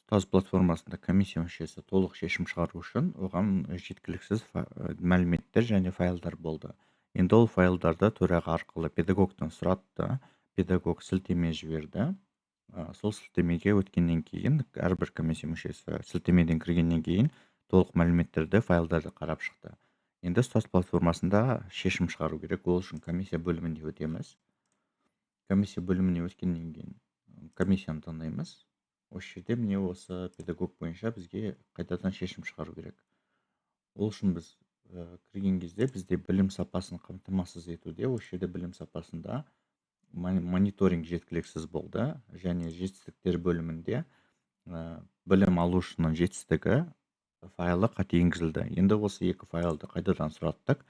Таз платформасында комиссия мүшесі толық шешім шығару үшін оған жеткіліксіз мәліметтер және файлдар болды. Енді ол файлдарды төраға арқылы педагогтан сұрады да, педагог сілтеме жіберді. Сол сілтемеге өткеннен кейін әрбір комиссия мүшесі сілтемеден кіргеннен кейін толық мәліметтерді, файлдарды қарап шықты. Енді Таз платформасында шешім шығару керек. Ол үшін комиссия бөліміне өтеміз. Комиссия бөліміне өткеннен кейін комиссияны таңдаймыз. Осы жерде міне осы педагог бойынша бізге қайтадан шешім шығару керек. Ол үшін біз кірген кезде бізде білім сапасын қамтамасыз етуде, осы жерде білім сапасында мониторинг жеткіліксіз болды және жетістіктер бөлімінде білім алушының жетістігі файлы қате енгізілді. Енді осы екі файлды қайтадан сұраттық.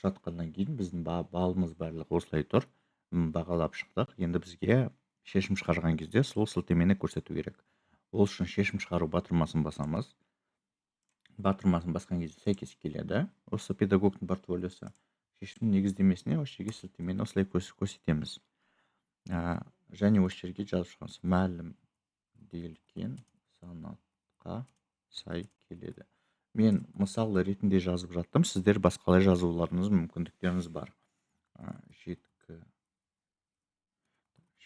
Сұратқаннан кейін біздің балымыз барлығы осылай тұр. Бағалап шықтық. Енді бізге шешім шығарған кезде сол сілтемені көрсету керек. Ол үшін шешім шығару батырмасын басамыз. Батырмасын басқан кезде сәйкес келеді. Осы педагогтың портфолиосы шешімнің негіздемесіне осы жерге сілтемені осылай көрсетеміз. Және осы жерге жазып шығамыз. Мәлімделген санатқа сай келеді. Мен мысалы ретінде жазып жаттым. Сіздер басқалай жазуларыңыз мүмкіндіктеріңіз бар.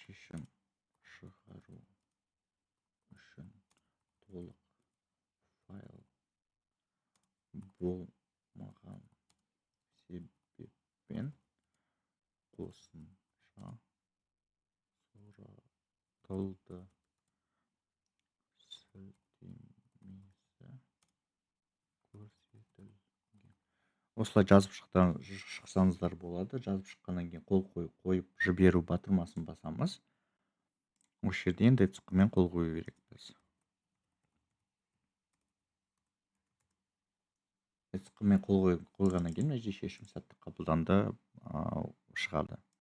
Шешім шығару үшін толық файл болмаған себеппен қосымша сұратылды. Сілтемесі көрсетілген. Осылай жазып шықсаңыздар болады. Жазып шыққаннан кейін қол қойып жіберу батырмасын басамыз. Осы жерде енді цифрмен қол қою керекпіз. Цифрмен қол қойғаннан кейін мына жерде шешім сәтті қабылданды шығады.